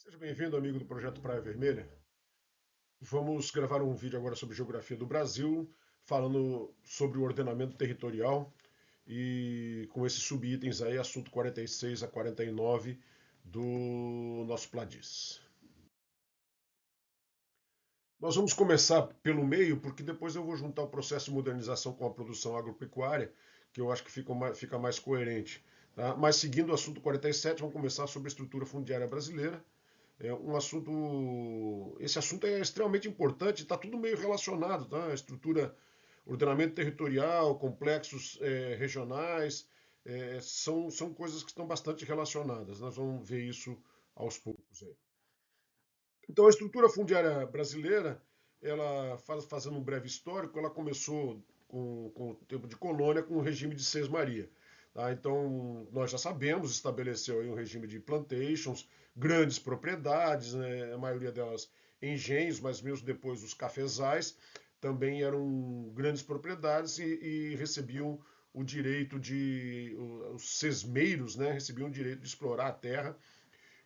Seja bem-vindo, amigo do Projeto Praia Vermelha. Vamos gravar um vídeo agora sobre geografia do Brasil, falando sobre o ordenamento territorial e com esses subitens aí, assunto 46 a 49 do nosso Pladis. Nós vamos começar pelo meio, porque depois eu vou juntar o processo de modernização com a produção agropecuária, que eu acho que fica mais coerente. Tá? Mas seguindo o assunto 47, vamos começar sobre a estrutura fundiária brasileira. É um assunto. Esse assunto é extremamente importante, está tudo meio relacionado, tá? A estrutura, ordenamento territorial, complexos regionais, são coisas que estão bastante relacionadas. Nós vamos ver isso aos poucos aí. Então, a estrutura fundiária brasileira, fazendo um breve histórico, ela começou com o tempo de colônia, com o regime de Sesmaria. Tá? Então, nós já sabemos, estabeleceu aí um regime de plantations, grandes propriedades, né? A maioria delas engenhos, mas mesmo depois os cafezais também eram grandes propriedades e recebiam o direito de, os sesmeiros, né, recebiam o direito de explorar a terra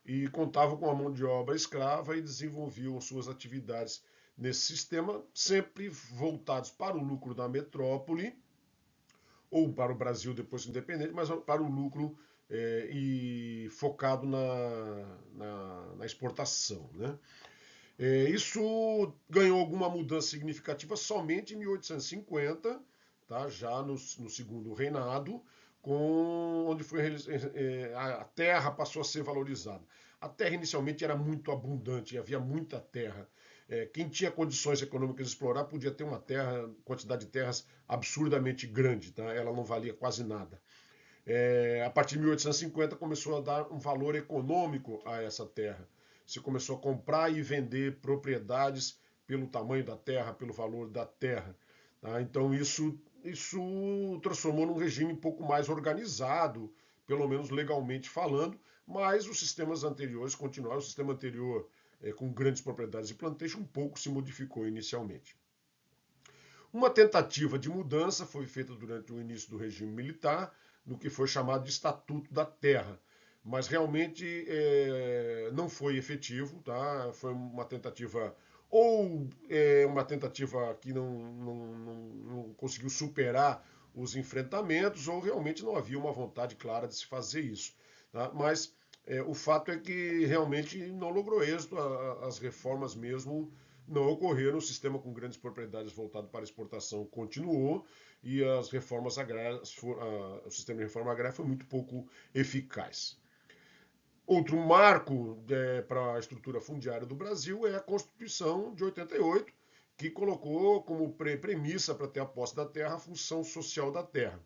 e contavam com a mão de obra escrava e desenvolviam suas atividades nesse sistema, sempre voltados para o lucro da metrópole ou para o Brasil depois independente, mas para o lucro e focado na exportação. Né? Isso ganhou alguma mudança significativa somente em 1850, tá? Já no segundo reinado, onde a terra passou a ser valorizada. A terra inicialmente era muito abundante, havia muita terra. Quem tinha condições econômicas de explorar podia ter uma terra, quantidade de terras absurdamente grande, tá? Ela não valia quase nada. A partir de 1850 começou a dar um valor econômico a essa terra. Se começou a comprar e vender propriedades pelo tamanho da terra, pelo valor da terra. Tá? Então isso transformou num regime um pouco mais organizado, pelo menos legalmente falando, mas os sistemas anteriores continuaram. O sistema anterior, com grandes propriedades de plantation, um pouco se modificou inicialmente. Uma tentativa de mudança foi feita durante o início do regime militar, no que foi chamado de Estatuto da Terra, mas realmente não foi efetivo, tá? Foi uma tentativa uma tentativa que não conseguiu superar os enfrentamentos, ou realmente não havia uma vontade clara de se fazer isso. Tá? Mas o fato é que realmente não logrou êxito, as reformas mesmo não ocorreram, o sistema com grandes propriedades voltado para a exportação continuou e as reformas agrárias, o sistema de reforma agrária foi muito pouco eficaz. Outro marco para a estrutura fundiária do Brasil é a Constituição de 88, que colocou como premissa para ter a posse da terra a função social da terra.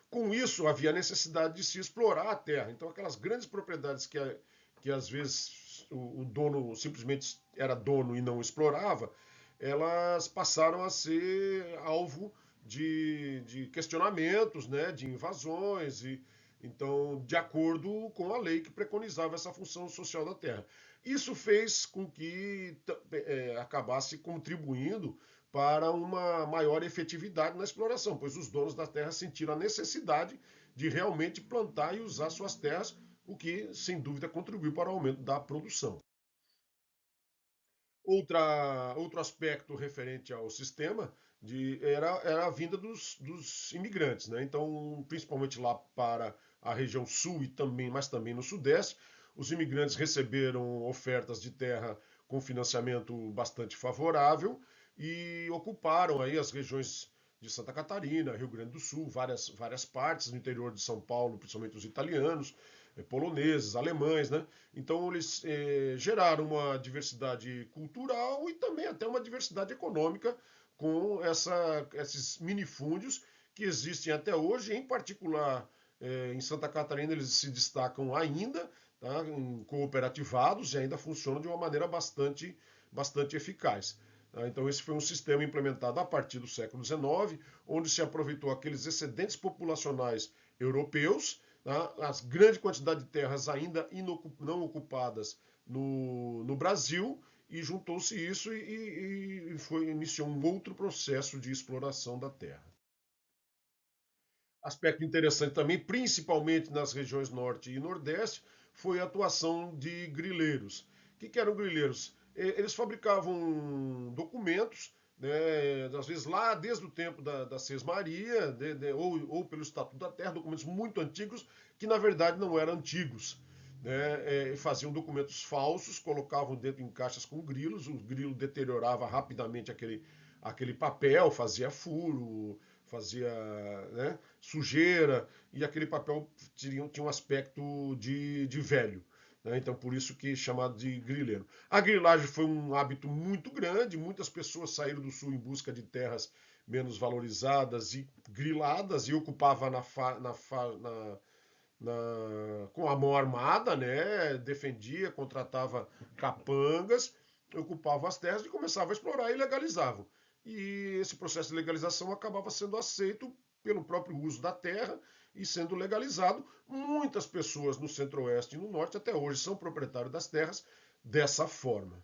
Com isso, havia necessidade de se explorar a terra. Então, aquelas grandes propriedades que às vezes o dono simplesmente era dono e não explorava, elas passaram a ser alvo de questionamentos, né, de invasões, então, de acordo com a lei que preconizava essa função social da terra. Isso fez com que acabasse contribuindo para uma maior efetividade na exploração, pois os donos da terra sentiram a necessidade de realmente plantar e usar suas terras, o que, sem dúvida, contribuiu para o aumento da produção. Outro aspecto referente ao sistema era a vinda dos imigrantes, né? Então, principalmente lá para a região sul e também, mas também no sudeste, os imigrantes receberam ofertas de terra com financiamento bastante favorável e ocuparam aí as regiões de Santa Catarina, Rio Grande do Sul, várias partes no interior de São Paulo, principalmente os italianos, poloneses, alemães, né? Então eles geraram uma diversidade cultural e também até uma diversidade econômica com esses minifúndios que existem até hoje, em particular em Santa Catarina eles se destacam ainda, tá? Cooperativados e ainda funcionam de uma maneira bastante eficaz. Tá? Então esse foi um sistema implementado a partir do século XIX, onde se aproveitou aqueles excedentes populacionais europeus, tá? As grande quantidade de terras ainda não ocupadas no Brasil, e juntou-se isso iniciou um outro processo de exploração da terra. Aspecto interessante também, principalmente nas regiões norte e nordeste, foi a atuação de grileiros. Que eram grileiros? Eles fabricavam documentos, né, às vezes lá desde o tempo da Sesmaria, ou pelo Estatuto da Terra, documentos muito antigos, que na verdade não eram antigos. Né, faziam documentos falsos, colocavam dentro em caixas com grilos, o grilo deteriorava rapidamente aquele papel, fazia furo, fazia, né, sujeira, e aquele papel tinha um aspecto de velho. Né? Então, por isso que é chamado de grileiro. A grilagem foi um hábito muito grande, muitas pessoas saíram do sul em busca de terras menos valorizadas e griladas, e ocupava com a mão armada, né? Defendia, contratava capangas, ocupava as terras e começava a explorar e legalizavam. E esse processo de legalização acabava sendo aceito pelo próprio uso da terra e sendo legalizado. Muitas pessoas no centro-oeste e no norte até hoje são proprietários das terras dessa forma.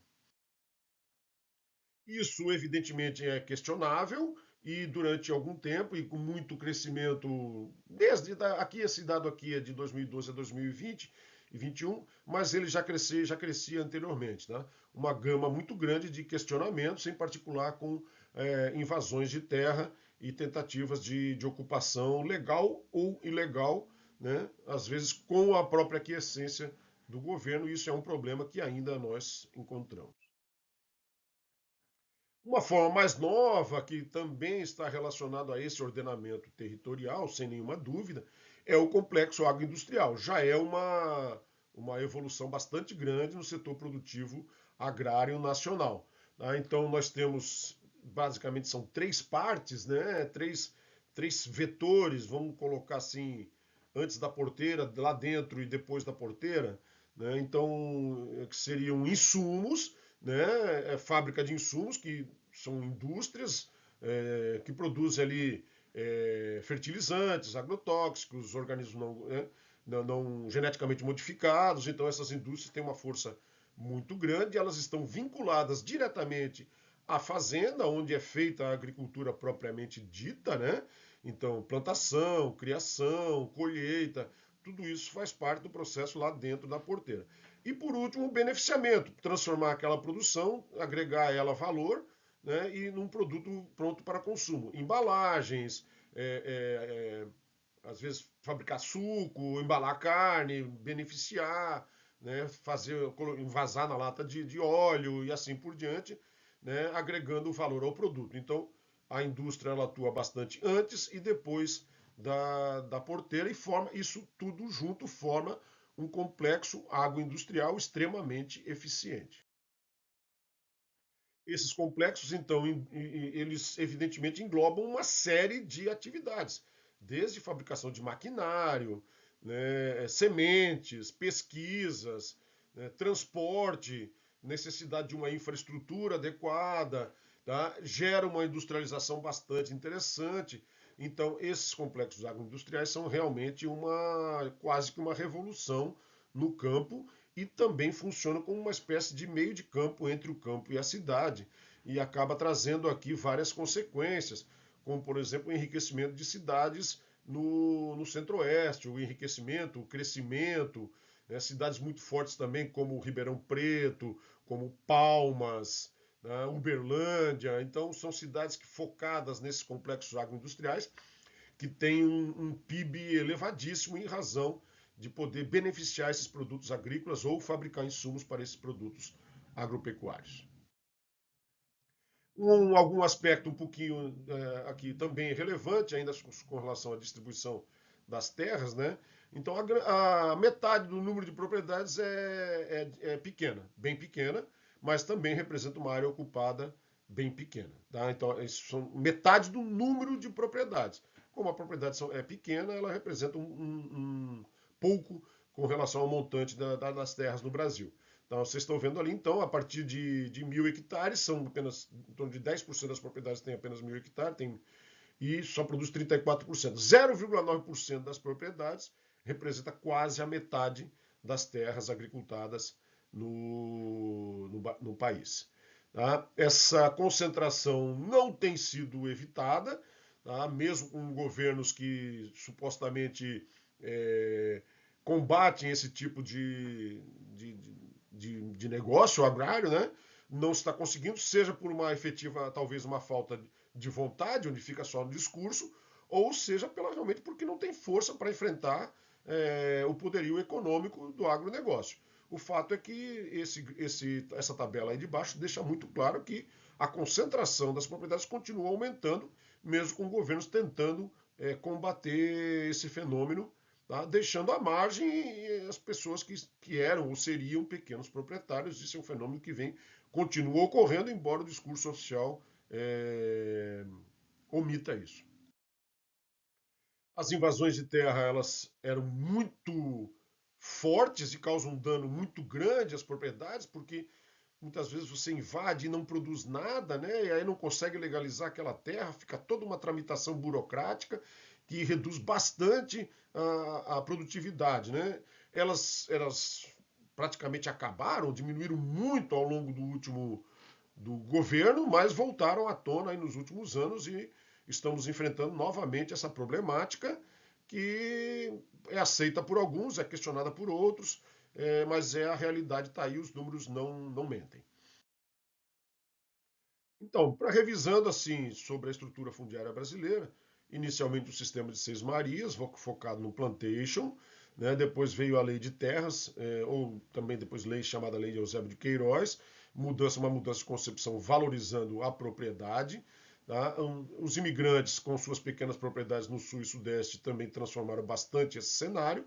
Isso, evidentemente, é questionável e durante algum tempo e com muito crescimento, aqui esse dado aqui é de 2012 a 2020 e 21, mas ele já crescia anteriormente, tá? Uma gama muito grande de questionamentos, em particular com invasões de terra e tentativas de ocupação legal ou ilegal, né? Às vezes com a própria aquiescência do governo, e isso é um problema que ainda nós encontramos. Uma forma mais nova, que também está relacionado a esse ordenamento territorial, sem nenhuma dúvida, é o complexo agroindustrial. Já é uma evolução bastante grande no setor produtivo agrário nacional. Tá? Então, nós temos, basicamente, são três partes, né? Três vetores, vamos colocar assim, antes da porteira, lá dentro e depois da porteira. Né? Então, que seriam insumos, né? Fábrica de insumos, que são indústrias que produzem ali fertilizantes, agrotóxicos, organismos não geneticamente modificados. Então, essas indústrias têm uma força muito grande, elas estão vinculadas diretamente à fazenda, onde é feita a agricultura propriamente dita, né? Então, plantação, criação, colheita, tudo isso faz parte do processo lá dentro da porteira. E por último, o beneficiamento, transformar aquela produção, agregar a ela valor, né, e num produto pronto para consumo. Embalagens, às vezes fabricar suco, embalar carne, beneficiar, né, envasar na lata de óleo e assim por diante, né, agregando valor ao produto. Então, a indústria ela atua bastante antes e depois da porteira e forma isso tudo junto forma um complexo agroindustrial extremamente eficiente. Esses complexos, então, eles evidentemente englobam uma série de atividades, desde fabricação de maquinário, né, sementes, pesquisas, né, transporte, necessidade de uma infraestrutura adequada, tá? Gera uma industrialização bastante interessante. Então, esses complexos agroindustriais são realmente quase que uma revolução no campo e também funciona como uma espécie de meio de campo entre o campo e a cidade e acaba trazendo aqui várias consequências, como por exemplo o enriquecimento de cidades no centro-oeste, o enriquecimento, o crescimento, né? Cidades muito fortes também como Ribeirão Preto, como Palmas, né? Uberlândia, então são cidades que focadas nesses complexos agroindustriais que têm um PIB elevadíssimo em razão de poder beneficiar esses produtos agrícolas ou fabricar insumos para esses produtos agropecuários. Algum aspecto um pouquinho aqui também relevante, ainda com relação à distribuição das terras, né? Então, a metade do número de propriedades é pequena, bem pequena, mas também representa uma área ocupada bem pequena. Tá? Então, isso são metade do número de propriedades. Como a propriedade é pequena, ela representa um pouco com relação ao montante das terras no Brasil. Então, vocês estão vendo ali, então, a partir de 1.000 hectares, são apenas em torno de 10% das propriedades têm apenas 1.000 hectares, e só produz 34%. 0,9% das propriedades representa quase a metade das terras agricultadas no país. Tá? Essa concentração não tem sido evitada, tá? Mesmo com governos que supostamente é, combatem esse tipo de, de negócio agrário, né? Não está conseguindo, seja por uma efetiva, talvez uma falta de vontade, onde fica só no discurso, ou seja pela, realmente porque não tem força para enfrentar o poderio econômico do agronegócio. O fato é que essa tabela aí de baixo deixa muito claro que a concentração das propriedades continua aumentando, mesmo com governos tentando combater esse fenômeno, tá? Deixando à margem as pessoas que eram ou seriam pequenos proprietários. Isso é um fenômeno que continua ocorrendo, embora o discurso oficial omita isso. As invasões de terra elas eram muito fortes e causam um dano muito grande às propriedades, porque muitas vezes você invade e não produz nada, né? E aí não consegue legalizar aquela terra, fica toda uma tramitação burocrática que reduz bastante a produtividade, né? Elas praticamente acabaram, diminuíram muito ao longo do governo, mas voltaram à tona aí nos últimos anos e estamos enfrentando novamente essa problemática que é aceita por alguns, é questionada por outros, mas a realidade está aí, os números não mentem. Então, para revisando assim sobre a estrutura fundiária brasileira, inicialmente o sistema de Seis Marias, focado no plantation, né? Depois veio a lei de terras, ou também depois lei chamada Lei de Eusébio de Queiroz, uma mudança de concepção valorizando a propriedade. Tá? Os imigrantes com suas pequenas propriedades no sul e sudeste também transformaram bastante esse cenário.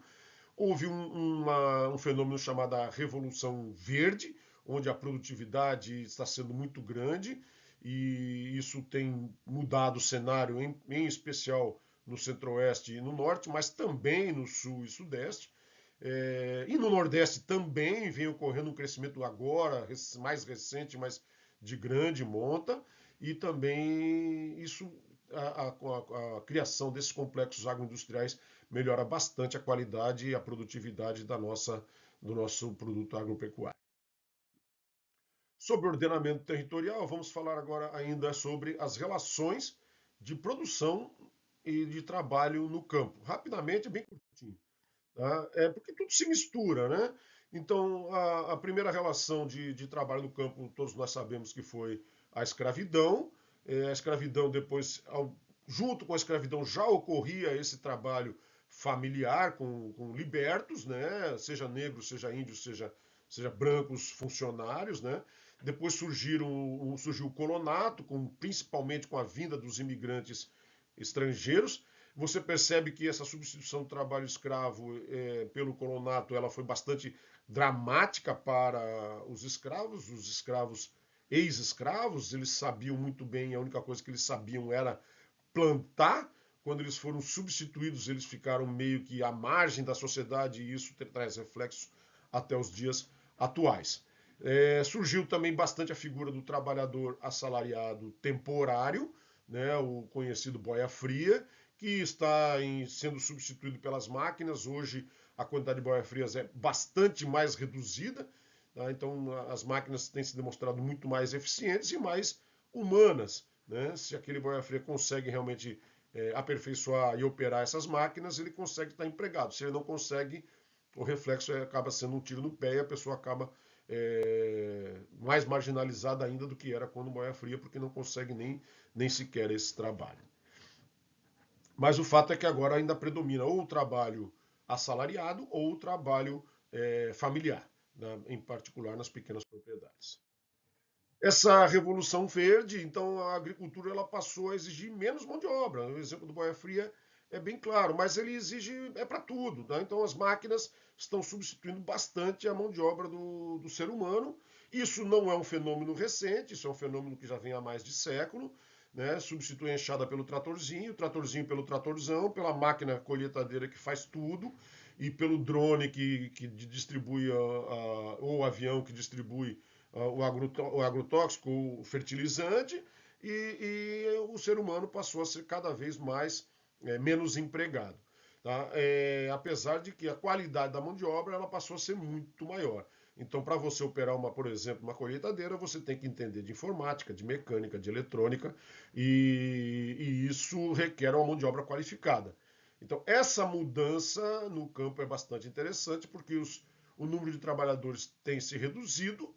Houve um fenômeno chamado a Revolução Verde, onde a produtividade está sendo muito grande e isso tem mudado o cenário, em especial no centro-oeste e no norte, mas também no sul e sudeste. E no Nordeste também vem ocorrendo um crescimento agora, mais recente, mas de grande monta, e também a criação desses complexos agroindustriais melhora bastante a qualidade e a produtividade do nosso produto agropecuário. Sobre ordenamento territorial, vamos falar agora ainda sobre as relações de produção e de trabalho no campo. Rapidamente, bem curtinho. Tá? Porque tudo se mistura, né? Então, a primeira relação de trabalho no campo, todos nós sabemos que foi a escravidão. A escravidão depois, junto com a escravidão, já ocorria esse trabalho familiar com libertos, né? Seja negros, seja índios, seja brancos funcionários, né? Depois surgiu o colonato, principalmente com a vinda dos imigrantes estrangeiros. Você percebe que essa substituição do trabalho escravo pelo colonato ela foi bastante dramática para os escravos ex-escravos, eles sabiam muito bem, a única coisa que eles sabiam era plantar. Quando eles foram substituídos, eles ficaram meio que à margem da sociedade e isso traz reflexos até os dias atuais. Surgiu também bastante a figura do trabalhador assalariado temporário, né, o conhecido boia fria, que está sendo substituído pelas máquinas. Hoje a quantidade de boia-frias é bastante mais reduzida, tá? Então as máquinas têm se demonstrado muito mais eficientes e mais humanas. Né? Se aquele boia-fria consegue realmente aperfeiçoar e operar essas máquinas, ele consegue estar empregado. Se ele não consegue, o reflexo acaba sendo um tiro no pé e a pessoa acaba mais marginalizada ainda do que era quando boia fria, porque não consegue nem sequer esse trabalho. Mas o fato é que agora ainda predomina ou o trabalho assalariado ou o trabalho familiar, né, em particular nas pequenas propriedades. Essa revolução verde, então a agricultura ela passou a exigir menos mão de obra. O exemplo do boia fria é bem claro, mas ele exige para tudo. Tá? Então as máquinas estão substituindo bastante a mão de obra do ser humano. Isso não é um fenômeno recente, isso é um fenômeno que já vem há mais de século. Né? Substitui a enxada pelo tratorzinho, o tratorzinho pelo tratorzão, pela máquina colheitadeira que faz tudo e pelo drone que distribui ou o avião que distribui o agrotóxico, o fertilizante, e o ser humano passou a ser cada vez menos empregado. Tá? Apesar de que a qualidade da mão de obra ela passou a ser muito maior. Então, para você operar por exemplo, uma colheitadeira, você tem que entender de informática, de mecânica, de eletrônica, e isso requer uma mão de obra qualificada. Então, essa mudança no campo é bastante interessante, porque o número de trabalhadores tem se reduzido,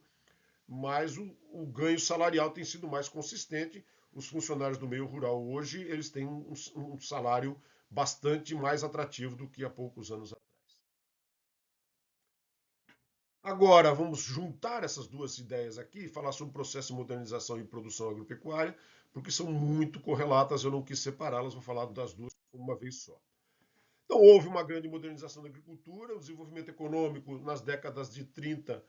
mas o ganho salarial tem sido mais consistente. Os funcionários do meio rural hoje, eles têm um salário bastante mais atrativo do que há poucos anos atrás. Agora, vamos juntar essas duas ideias aqui e falar sobre o processo de modernização e produção agropecuária, porque são muito correlatas, eu não quis separá-las, vou falar das duas uma vez só. Então, houve uma grande modernização da agricultura, o desenvolvimento econômico nas décadas de 30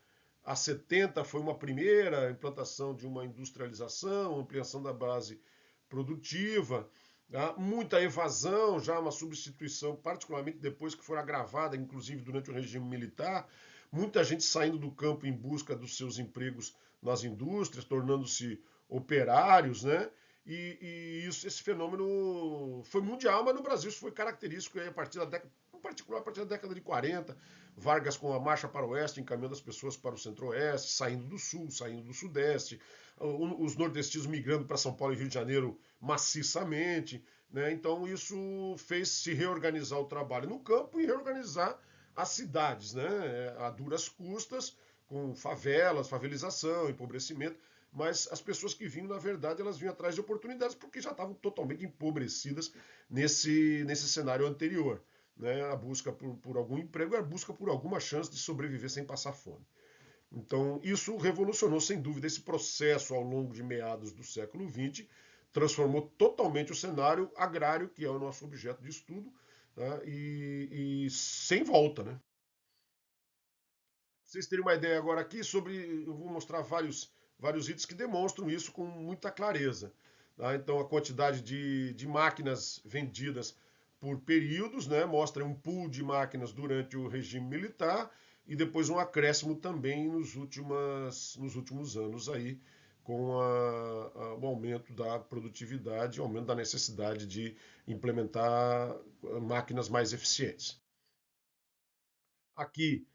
a 70 foi uma primeira implantação de uma industrialização, ampliação da base produtiva, tá? Muita evasão, já uma substituição, particularmente depois que foi agravada, inclusive durante o regime militar, muita gente saindo do campo em busca dos seus empregos nas indústrias, tornando-se operários, né? Esse fenômeno foi mundial, mas no Brasil isso foi característico a partir da década, em particular a partir da década de 40, Vargas com a marcha para o oeste, encaminhando as pessoas para o centro-oeste, saindo do sul, saindo do sudeste, os nordestinos migrando para São Paulo e Rio de Janeiro maciçamente, né? Então isso fez se reorganizar o trabalho no campo e reorganizar as cidades, né? A duras custas, com favelas, favelização, empobrecimento, mas as pessoas que vinham, na verdade, elas vinham atrás de oportunidades porque já estavam totalmente empobrecidas nesse cenário anterior. Né? A busca por algum emprego é a busca por alguma chance de sobreviver sem passar fome. Então, isso revolucionou, sem dúvida, esse processo ao longo de meados do século XX, transformou totalmente o cenário agrário, que é o nosso objeto de estudo, né? E sem volta. Né? Pra vocês terem uma ideia agora aqui sobre. Eu vou mostrar vários itens que demonstram isso com muita clareza. Tá? Então, a quantidade de máquinas vendidas por períodos, né? Mostra um pool de máquinas durante o regime militar e depois um acréscimo também nos últimos anos aí, com o aumento da produtividade, o aumento da necessidade de implementar máquinas mais eficientes. Aqui,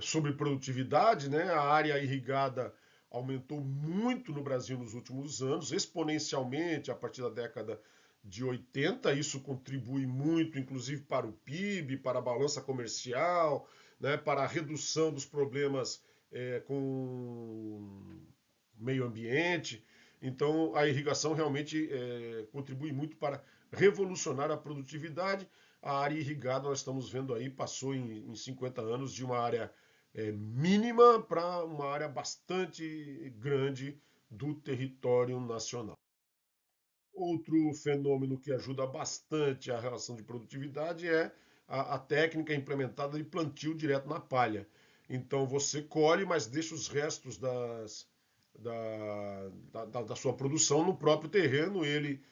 sobre produtividade, né, a área irrigada aumentou muito no Brasil nos últimos anos, exponencialmente a partir da década de 80. Isso contribui muito, inclusive, para o PIB, para a balança comercial, né, para a redução dos problemas com o meio ambiente. Então, a irrigação realmente contribui muito para revolucionar a produtividade. A área irrigada, nós estamos vendo aí, passou em 50 anos de uma área mínima para uma área bastante grande do território nacional. Outro fenômeno que ajuda bastante a relação de produtividade é a técnica implementada de plantio direto na palha. Então você colhe, mas deixa os restos da sua produção no próprio terreno, ele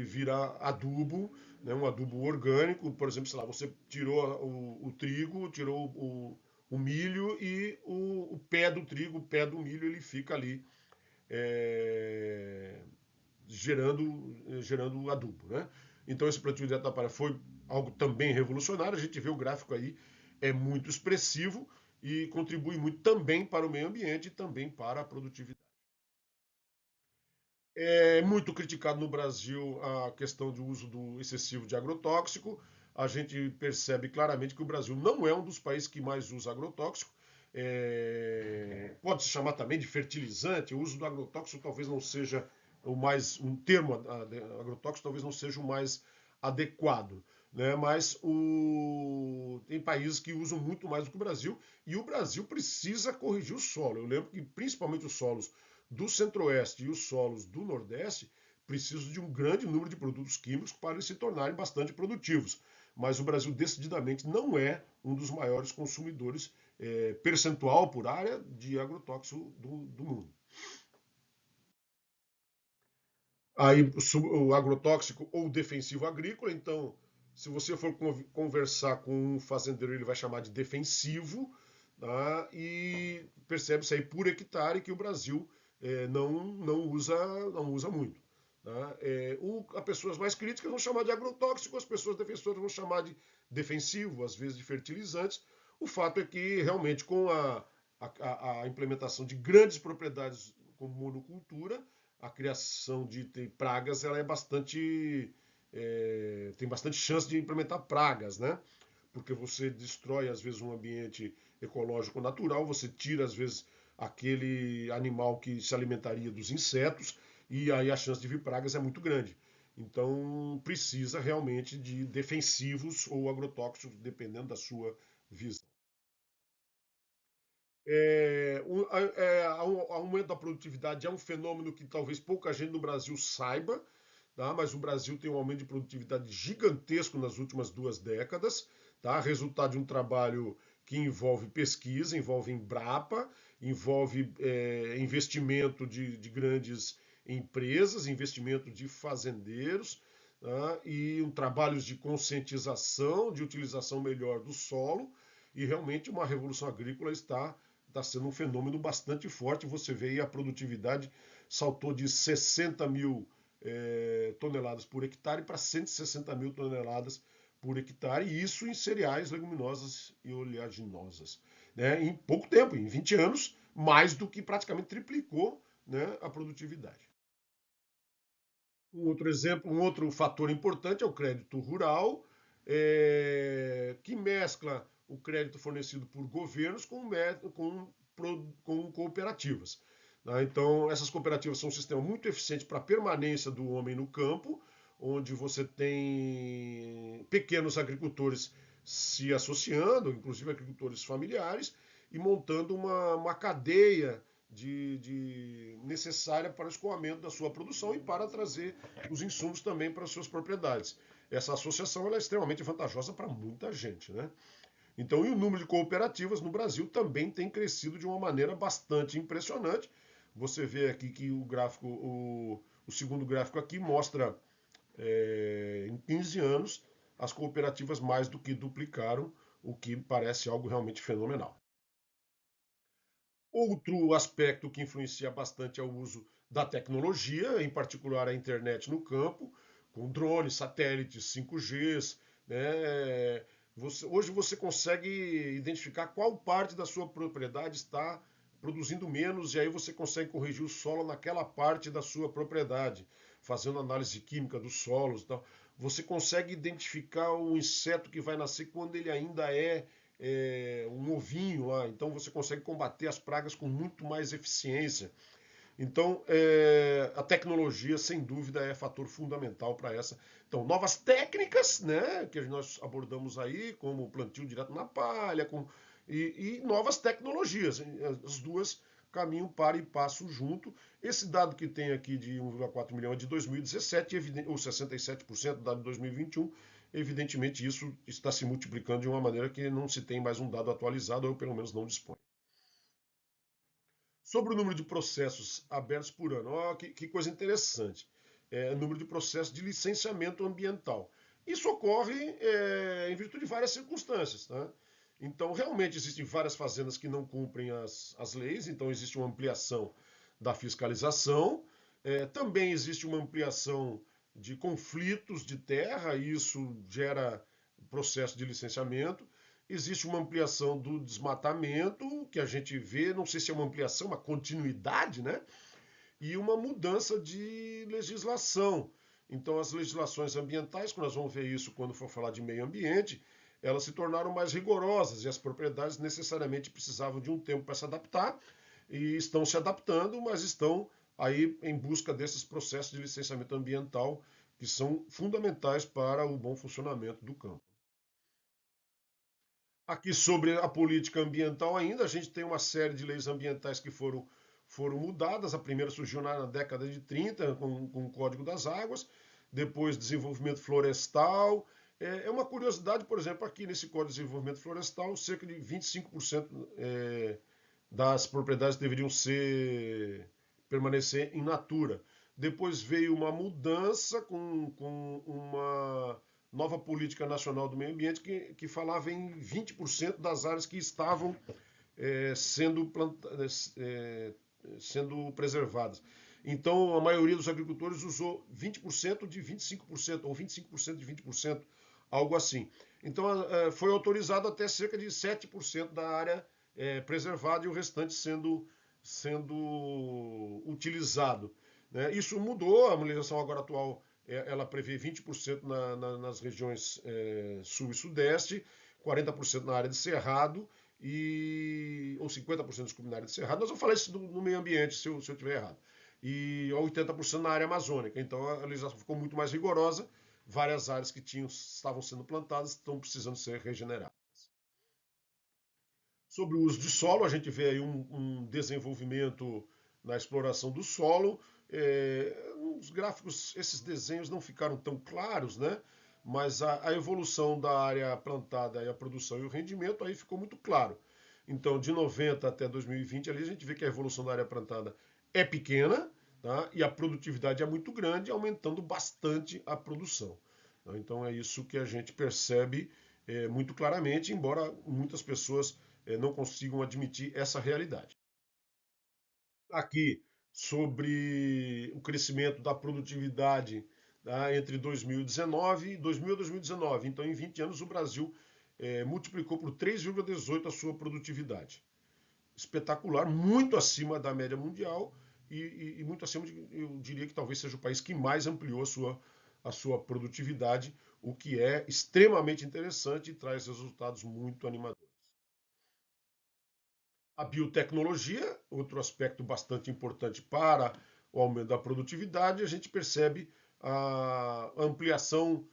vira adubo, né, um adubo orgânico. Por exemplo, sei lá, você tirou o trigo, tirou o milho e o pé do trigo, o pé do milho, ele fica ali é, gerando adubo. Né? Então esse plantio direto na palha foi algo também revolucionário. A gente vê o gráfico aí, é muito expressivo e contribui muito também para o meio ambiente e também para a produtividade. É muito criticado no Brasil a questão do uso do excessivo de agrotóxico. A gente percebe claramente que o Brasil não é um dos países que mais usa agrotóxico. Pode se chamar também de fertilizante. O uso do agrotóxico talvez não seja um termo agrotóxico talvez não seja o mais adequado. Né? Mas tem países que usam muito mais do que o Brasil e o Brasil precisa corrigir o solo. Eu lembro que principalmente os solos do Centro-Oeste e os solos do Nordeste precisam de um grande número de produtos químicos para eles se tornarem bastante produtivos. Mas o Brasil decididamente não é um dos maiores consumidores percentual por área de agrotóxico do mundo. Aí o agrotóxico ou defensivo agrícola, então, se você for conversar com um fazendeiro, ele vai chamar de defensivo, tá? E percebe-se aí por hectare que o Brasil não usa muito. Tá? As pessoas mais críticas vão chamar de agrotóxico, as pessoas defensoras vão chamar de defensivo, às vezes de fertilizantes. O fato é que, realmente, com a implementação de grandes propriedades como monocultura, a criação de pragas ela é bastante. Tem bastante chance de implementar pragas, né? Porque você destrói, às vezes, um ambiente ecológico natural, você tira, às vezes, aquele animal que se alimentaria dos insetos, e aí a chance de vir pragas é muito grande. Então, precisa realmente de defensivos ou agrotóxicos, dependendo da sua visão. O aumento da produtividade é um fenômeno que talvez pouca gente no Brasil saiba, tá? Mas o Brasil tem um aumento de produtividade gigantesco nas últimas 2 décadas, tá? Resultado de um trabalho que envolve pesquisa, envolve Embrapa, envolve investimento de grandes empresas, investimento de fazendeiros, tá? E trabalhos de conscientização, de utilização melhor do solo, e realmente uma revolução agrícola está sendo um fenômeno bastante forte. Você vê aí a produtividade saltou de 60 mil toneladas por hectare para 160 mil toneladas por hectare, e isso em cereais, leguminosas e oleaginosas. Né? Em pouco tempo, em 20 anos, mais do que praticamente triplicou, né, a produtividade. Um outro exemplo, um outro fator importante é o crédito rural, que mescla o crédito fornecido por governos com cooperativas. Né? Então, essas cooperativas são um sistema muito eficiente para a permanência do homem no campo, onde você tem pequenos agricultores se associando, inclusive agricultores familiares, e montando uma cadeia necessária para o escoamento da sua produção e para trazer os insumos também para as suas propriedades. Essa associação ela é extremamente vantajosa para muita gente, né? Então, e o número de cooperativas no Brasil também tem crescido de uma maneira bastante impressionante. Você vê aqui que o gráfico, o segundo gráfico aqui mostra em 15 anos as cooperativas mais do que duplicaram, o que parece algo realmente fenomenal. Outro aspecto que influencia bastante é o uso da tecnologia, em particular a internet no campo, com drones, satélites, 5Gs. Né? Hoje você consegue identificar qual parte da sua propriedade está produzindo menos, e aí você consegue corrigir o solo naquela parte da sua propriedade, fazendo análise química dos solos e tal. Você consegue identificar o inseto que vai nascer quando ele ainda um ovinho lá, então você consegue combater as pragas com muito mais eficiência. Então, a tecnologia, sem dúvida, é fator fundamental para essa. Então, novas técnicas, né, que nós abordamos aí, como o plantio direto na palha, e novas tecnologias. As duas caminham para e passam junto. Esse dado que tem aqui de 1,4 milhão é de 2017, ou 67% dado de 2021, evidentemente isso está se multiplicando de uma maneira que não se tem mais um dado atualizado, ou pelo menos não dispõe. Sobre o número de processos abertos por ano, que coisa interessante. O número de processos de licenciamento ambiental. Isso ocorre em virtude de várias circunstâncias. Tá? Então, realmente, existem várias fazendas que não cumprem as leis, então existe uma ampliação da fiscalização. Também existe uma ampliação de conflitos de terra, e isso gera processo de licenciamento. Existe uma ampliação do desmatamento, que a gente vê, não sei se é uma ampliação, uma continuidade, né? E uma mudança de legislação. Então, as legislações ambientais, que nós vamos ver isso quando for falar de meio ambiente, elas se tornaram mais rigorosas e as propriedades necessariamente precisavam de um tempo para se adaptar e estão se adaptando, mas estão aí em busca desses processos de licenciamento ambiental que são fundamentais para o bom funcionamento do campo. Aqui sobre a política ambiental ainda, a gente tem uma série de leis ambientais que foram mudadas. A primeira surgiu na década de 30 com o Código das Águas, depois desenvolvimento florestal. Uma curiosidade, por exemplo, aqui nesse Código de Desenvolvimento Florestal, cerca de 25% das propriedades deveriam permanecer em natura. Depois veio uma mudança com uma nova política nacional do meio ambiente que falava em 20% das áreas que estavam sendo preservadas. Então, a maioria dos agricultores usou 20% de 25%, ou 25% de 20% algo assim. Então, foi autorizado até cerca de 7% da área preservada e o restante sendo utilizado. Né? Isso mudou, a legislação agora atual ela prevê 20% nas regiões sul e sudeste, 40% na área de cerrado, ou 50% desculpa, na área de cerrado, mas eu falei isso no meio ambiente, se eu estiver errado. E 80% na área amazônica. Então a legislação ficou muito mais rigorosa, várias áreas que estavam sendo plantadas estão precisando ser regeneradas. Sobre o uso de solo, a gente vê aí um desenvolvimento na exploração do solo. Os gráficos, esses desenhos não ficaram tão claros, né? Mas a evolução da área plantada e a produção e o rendimento aí ficou muito claro. Então, de 90 até 2020, ali a gente vê que a evolução da área plantada é pequena, tá? E a produtividade é muito grande, aumentando bastante a produção. Tá? Então, é isso que a gente percebe muito claramente, embora muitas pessoas não consigam admitir essa realidade. Aqui, sobre o crescimento da produtividade, tá, entre 2019 e 2019. Então, em 20 anos, o Brasil multiplicou por 3,18 a sua produtividade. Espetacular, muito acima da média mundial e muito acima, eu diria que talvez seja o país que mais ampliou a sua produtividade, o que é extremamente interessante e traz resultados muito animadores. A biotecnologia, outro aspecto bastante importante para o aumento da produtividade, a gente percebe a ampliação,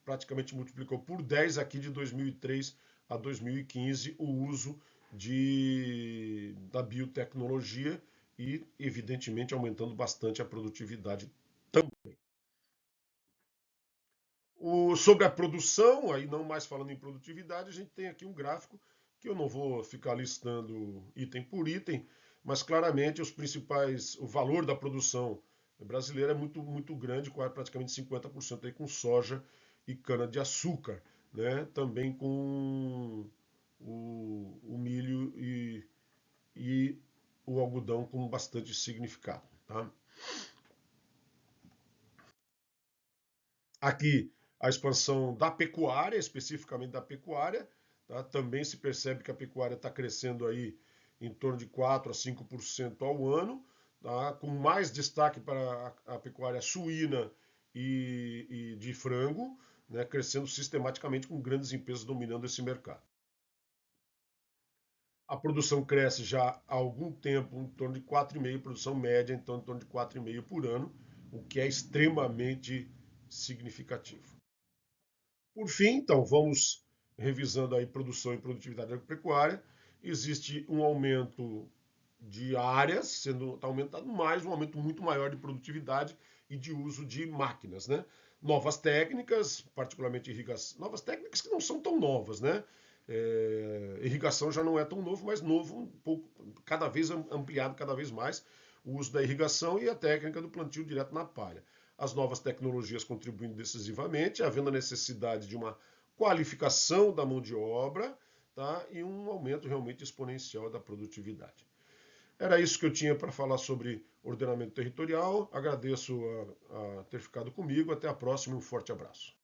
praticamente multiplicou por 10 aqui de 2003 a 2015 o uso da biotecnologia e, evidentemente, aumentando bastante a produtividade. Sobre a produção, aí não mais falando em produtividade, a gente tem aqui um gráfico que eu não vou ficar listando item por item, mas claramente o valor da produção brasileira é muito, muito grande, praticamente 50% aí com soja e cana-de-açúcar, né? Também com o milho e o algodão com bastante significado. Tá? Aqui, a expansão da pecuária, especificamente da pecuária, tá? Também se percebe que a pecuária está crescendo aí em torno de 4 a 5% ao ano, tá? Com mais destaque para a pecuária suína e de frango, né? Crescendo sistematicamente com grandes empresas dominando esse mercado. A produção cresce já há algum tempo, em torno de 4,5%, produção média, então em torno de 4,5% por ano, o que é extremamente significativo. Por fim, então, vamos revisando aí produção e produtividade agropecuária. Existe um aumento de áreas sendo aumentado, mas um aumento muito maior de produtividade e de uso de máquinas, né? Novas técnicas, particularmente irrigação, novas técnicas que não são tão novas, né? Irrigação já não é tão novo, mas novo um pouco, cada vez ampliado cada vez mais o uso da irrigação e a técnica do plantio direto na palha. As novas tecnologias contribuindo decisivamente, havendo a necessidade de uma qualificação da mão de obra, tá? E um aumento realmente exponencial da produtividade. Era isso que eu tinha para falar sobre ordenamento territorial. Agradeço a ter ficado comigo. Até a próxima e um forte abraço.